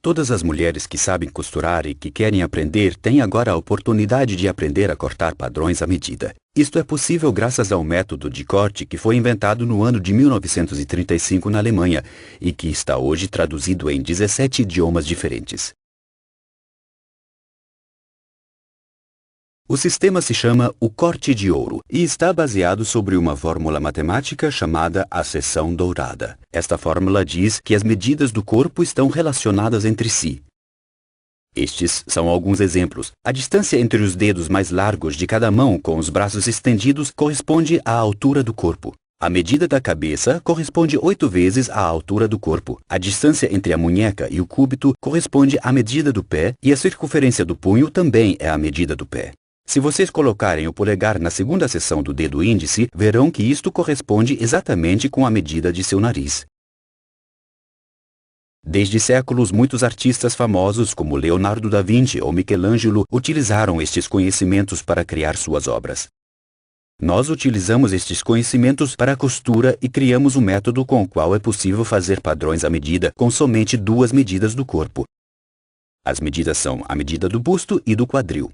Todas as mulheres que sabem costurar e que querem aprender têm agora a oportunidade de aprender a cortar padrões à medida. Isto é possível graças ao método de corte que foi inventado no ano de 1935 na Alemanha e que está hoje traduzido em 17 idiomas diferentes. O sistema se chama o corte de ouro e está baseado sobre uma fórmula matemática chamada a seção dourada. Esta fórmula diz que as medidas do corpo estão relacionadas entre si. Estes são alguns exemplos. A distância entre os dedos mais largos de cada mão com os braços estendidos corresponde à altura do corpo. A medida da cabeça corresponde 8 vezes à altura do corpo. A distância entre a munheca e o cúbito corresponde à medida do pé e a circunferência do punho também é a medida do pé. Se vocês colocarem o polegar na segunda seção do dedo índice, verão que isto corresponde exatamente com a medida de seu nariz. Desde séculos, muitos artistas famosos como Leonardo da Vinci ou Michelangelo utilizaram estes conhecimentos para criar suas obras. Nós utilizamos estes conhecimentos para a costura e criamos um método com o qual é possível fazer padrões à medida com somente 2 medidas do corpo. As medidas são a medida do busto e do quadril.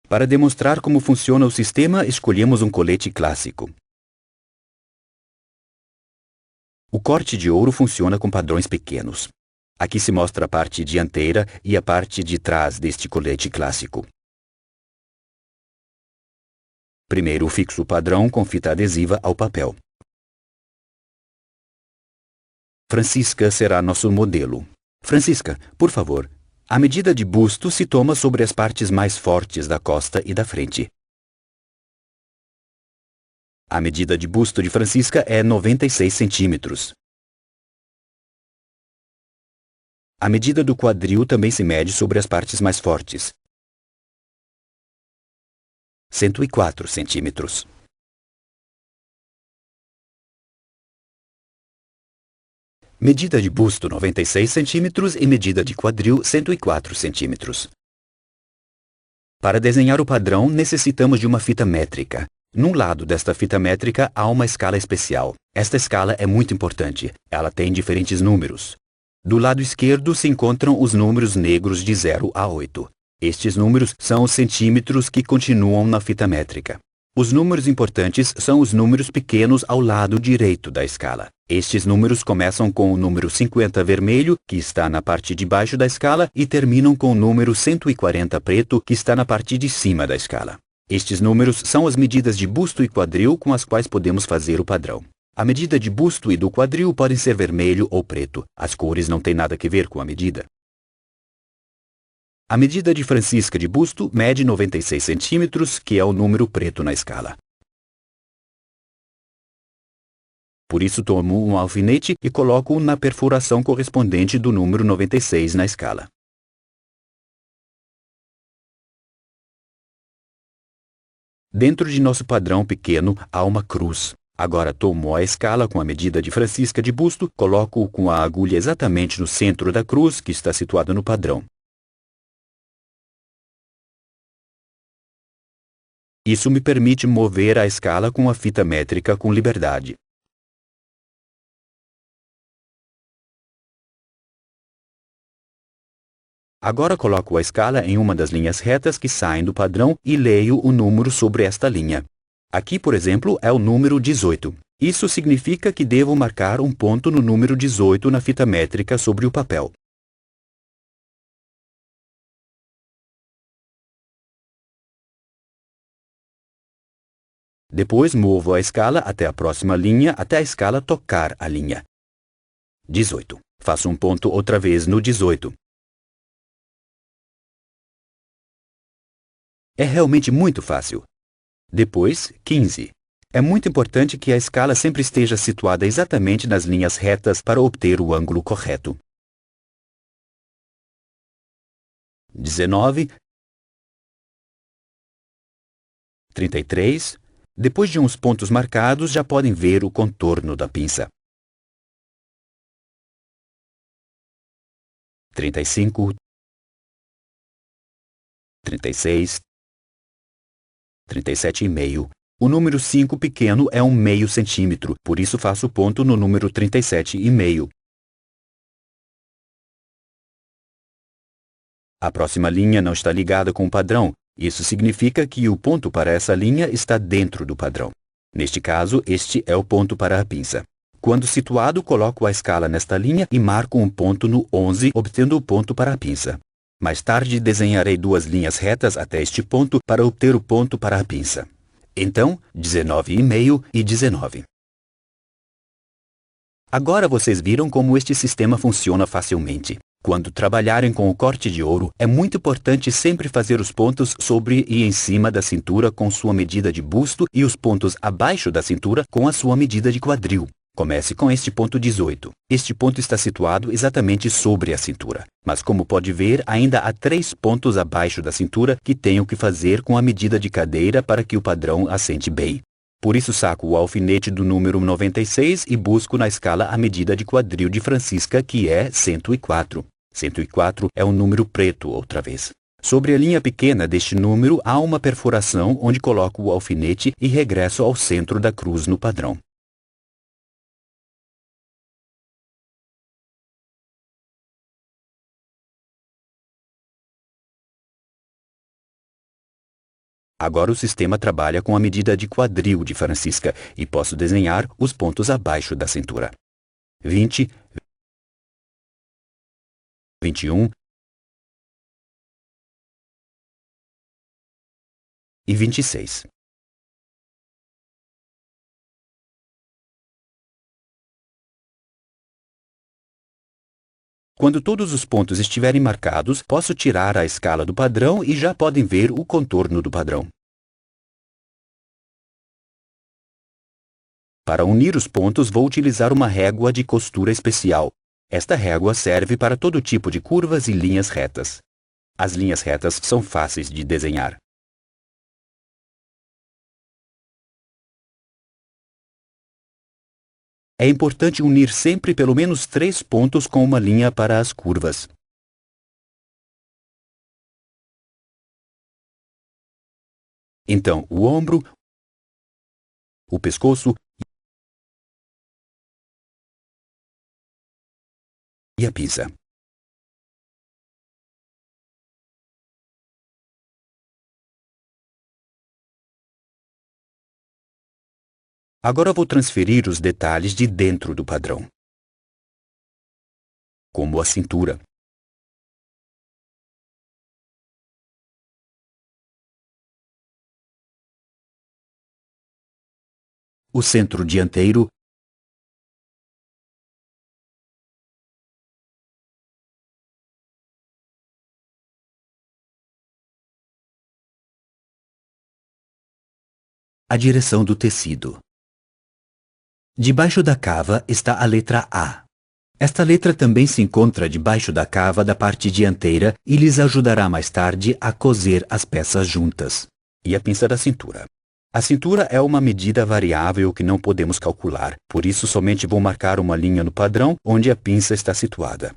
Para demonstrar como funciona o sistema, escolhemos um colete clássico. O corte de ouro funciona com padrões pequenos. Aqui se mostra a parte dianteira e a parte de trás deste colete clássico. Primeiro fixo o padrão com fita adesiva ao papel. Francisca será nosso modelo. Francisca, por favor. A medida de busto se toma sobre as partes mais fortes da costa e da frente. A medida de busto de Francisca é 96 centímetros. A medida do quadril também se mede sobre as partes mais fortes. 104 centímetros. Medida de busto 96 centímetros e medida de quadril 104 centímetros. Para desenhar o padrão, necessitamos de uma fita métrica. Num lado desta fita métrica há uma escala especial. Esta escala é muito importante. Ela tem diferentes números. Do lado esquerdo se encontram os números negros de 0 a 8. Estes números são os centímetros que continuam na fita métrica. Os números importantes são os números pequenos ao lado direito da escala. Estes números começam com o número 50 vermelho, que está na parte de baixo da escala, e terminam com o número 140 preto, que está na parte de cima da escala. Estes números são as medidas de busto e quadril com as quais podemos fazer o padrão. A medida de busto e do quadril podem ser vermelho ou preto. As cores não têm nada a ver com a medida. A medida de Francisca de busto mede 96 centímetros, que é o número preto na escala. Por isso tomo um alfinete e coloco-o na perfuração correspondente do número 96 na escala. Dentro de nosso padrão pequeno há uma cruz. Agora tomo a escala com a medida de Francisca de busto, coloco-o com a agulha exatamente no centro da cruz, que está situada no padrão. Isso me permite mover a escala com a fita métrica com liberdade. Agora coloco a escala em uma das linhas retas que saem do padrão e leio o número sobre esta linha. Aqui, por exemplo, é o número 18. Isso significa que devo marcar um ponto no número 18 na fita métrica sobre o papel. Depois movo a escala até a próxima linha até a escala tocar a linha. 18. Faço um ponto outra vez no 18. É realmente muito fácil. Depois, 15. É muito importante que a escala sempre esteja situada exatamente nas linhas retas para obter o ângulo correto. 19. 33. Depois de uns pontos marcados, já podem ver o contorno da pinça. 35. 36. 37,5. O número 5 pequeno é um meio centímetro, por isso faço ponto no número 37,5. A próxima linha não está ligada com o padrão. Isso significa que o ponto para essa linha está dentro do padrão. Neste caso, este é o ponto para a pinça. Quando situado, coloco a escala nesta linha e marco um ponto no 11, obtendo o ponto para a pinça. Mais tarde, desenharei duas linhas retas até este ponto para obter o ponto para a pinça. Então, 19,5 e 19. Agora vocês viram como este sistema funciona facilmente. Quando trabalharem com o corte de ouro, é muito importante sempre fazer os pontos sobre e em cima da cintura com sua medida de busto e os pontos abaixo da cintura com a sua medida de quadril. Comece com este ponto 18. Este ponto está situado exatamente sobre a cintura. Mas como pode ver, ainda há 3 pontos abaixo da cintura que tenho que fazer com a medida de cadeira para que o padrão assente bem. Por isso saco o alfinete do número 96 e busco na escala a medida de quadril de Francisca, que é 104. 104 é um número preto outra vez. Sobre a linha pequena deste número há uma perfuração onde coloco o alfinete e regresso ao centro da cruz no padrão. Agora o sistema trabalha com a medida de quadril de Francisca e posso desenhar os pontos abaixo da cintura. 20, 21 e 26. Quando todos os pontos estiverem marcados, posso tirar a escala do padrão e já podem ver o contorno do padrão. Para unir os pontos, vou utilizar uma régua de costura especial. Esta régua serve para todo tipo de curvas e linhas retas. As linhas retas são fáceis de desenhar. É importante unir sempre pelo menos 3 pontos com uma linha para as curvas. Então, o ombro, o pescoço e a pinça. Agora vou transferir os detalhes de dentro do padrão, como a cintura, o centro dianteiro a direção do tecido. Debaixo da cava está a letra A. Esta letra também se encontra debaixo da cava da parte dianteira e lhes ajudará mais tarde a coser as peças juntas. E a pinça da cintura. A cintura é uma medida variável que não podemos calcular, por isso somente vou marcar uma linha no padrão onde a pinça está situada.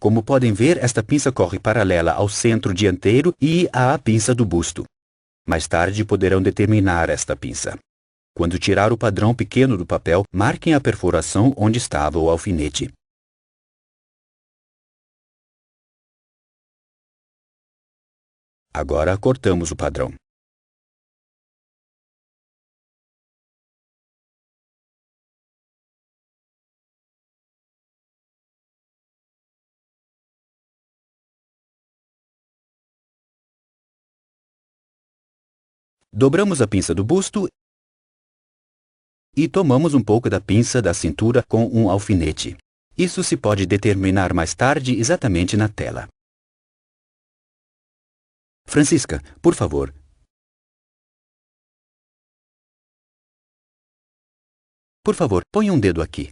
Como podem ver, esta pinça corre paralela ao centro dianteiro e à pinça do busto. Mais tarde poderão determinar esta pinça. Quando tirar o padrão pequeno do papel, marquem a perfuração onde estava o alfinete. Agora cortamos o padrão. Dobramos a pinça do busto e tomamos um pouco da pinça da cintura com um alfinete. Isso se pode determinar mais tarde exatamente na tela. Francisca, por favor. Por favor, ponha um dedo aqui.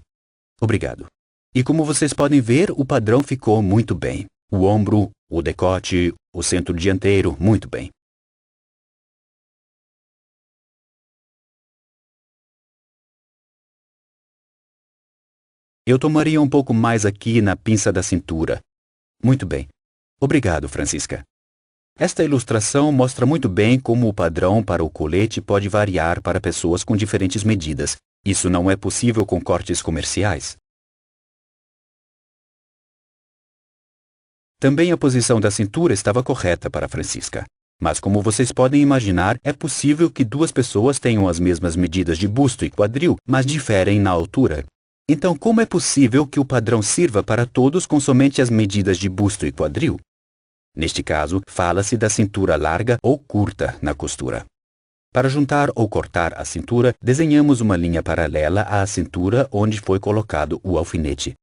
Obrigado. E como vocês podem ver, o padrão ficou muito bem. O ombro, o decote, o centro dianteiro, muito bem. Eu tomaria um pouco mais aqui na pinça da cintura. Muito bem. Obrigado, Francisca. Esta ilustração mostra muito bem como o padrão para o colete pode variar para pessoas com diferentes medidas. Isso não é possível com cortes comerciais. Também a posição da cintura estava correta para Francisca. Mas como vocês podem imaginar, é possível que duas pessoas tenham as mesmas medidas de busto e quadril, mas diferem na altura. Então, como é possível que o padrão sirva para todos com somente as medidas de busto e quadril? Neste caso, fala-se da cintura larga ou curta na costura. Para juntar ou cortar a cintura, desenhamos uma linha paralela à cintura onde foi colocado o alfinete.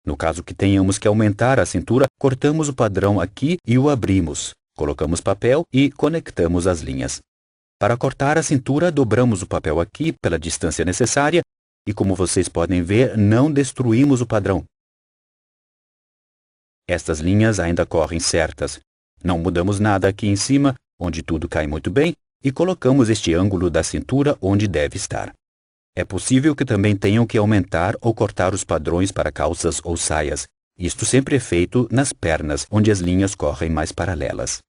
No caso que tenhamos que aumentar a cintura, cortamos o padrão aqui e o abrimos. Colocamos papel e conectamos as linhas. Para cortar a cintura, dobramos o papel aqui pela distância necessária e, como vocês podem ver, não destruímos o padrão. Estas linhas ainda correm certas. Não mudamos nada aqui em cima, onde tudo cai muito bem, e colocamos este ângulo da cintura onde deve estar. É possível que também tenham que aumentar ou cortar os padrões para calças ou saias. Isto sempre é feito nas pernas, onde as linhas correm mais paralelas.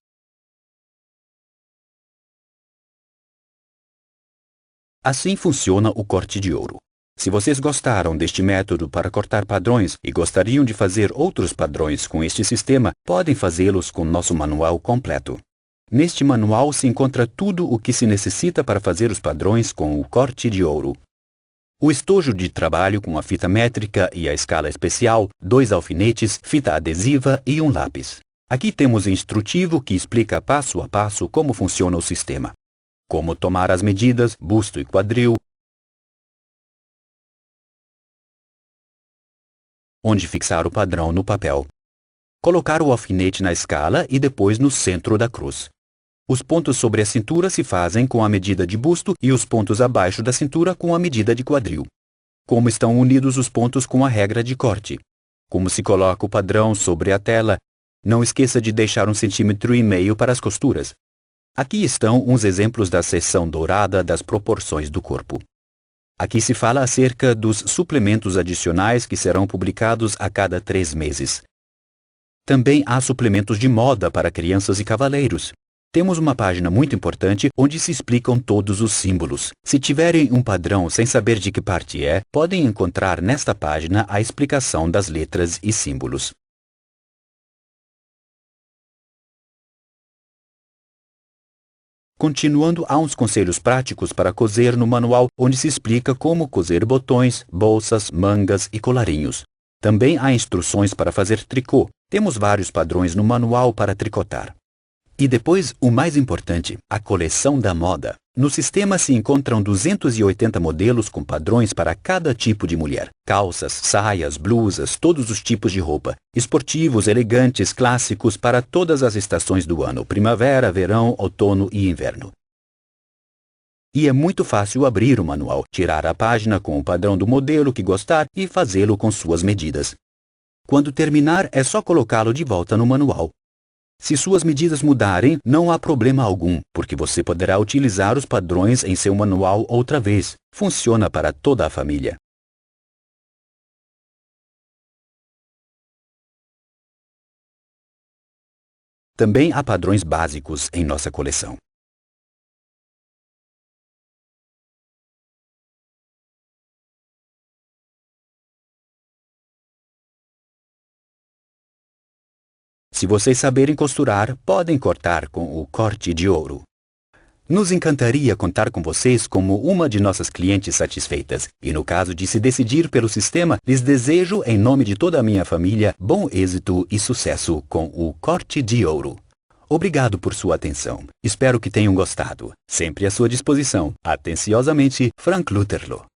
Assim funciona o corte de ouro. Se vocês gostaram deste método para cortar padrões e gostariam de fazer outros padrões com este sistema, podem fazê-los com nosso manual completo. Neste manual se encontra tudo o que se necessita para fazer os padrões com o corte de ouro. O estojo de trabalho com a fita métrica e a escala especial, 2 alfinetes, fita adesiva e um lápis. Aqui temos o instrutivo que explica passo a passo como funciona o sistema. Como tomar as medidas, busto e quadril, onde fixar o padrão no papel, colocar o alfinete na escala e depois no centro da cruz. Os pontos sobre a cintura se fazem com a medida de busto e os pontos abaixo da cintura com a medida de quadril. Como estão unidos os pontos com a regra de corte. Como se coloca o padrão sobre a tela. Não esqueça de deixar 1,5 cm para as costuras. Aqui estão uns exemplos da seção dourada das proporções do corpo. Aqui se fala acerca dos suplementos adicionais que serão publicados a cada 3 meses. Também há suplementos de moda para crianças e cavaleiros. Temos uma página muito importante onde se explicam todos os símbolos. Se tiverem um padrão sem saber de que parte é, podem encontrar nesta página a explicação das letras e símbolos. Continuando, há uns conselhos práticos para coser no manual, onde se explica como coser botões, bolsas, mangas e colarinhos. Também há instruções para fazer tricô. Temos vários padrões no manual para tricotar. E depois, o mais importante, a coleção da moda. No sistema se encontram 280 modelos com padrões para cada tipo de mulher. Calças, saias, blusas, todos os tipos de roupa. Esportivos, elegantes, clássicos para todas as estações do ano. Primavera, verão, outono e inverno. E é muito fácil abrir o manual, tirar a página com o padrão do modelo que gostar e fazê-lo com suas medidas. Quando terminar, é só colocá-lo de volta no manual. Se suas medidas mudarem, não há problema algum, porque você poderá utilizar os padrões em seu manual outra vez. Funciona para toda a família. Também há padrões básicos em nossa coleção. Se vocês saberem costurar, podem cortar com o corte de ouro. Nos encantaria contar com vocês como uma de nossas clientes satisfeitas. E no caso de se decidir pelo sistema, lhes desejo, em nome de toda a minha família, bom êxito e sucesso com o corte de ouro. Obrigado por sua atenção. Espero que tenham gostado. Sempre à sua disposição. Atenciosamente, Frank Lutherlo.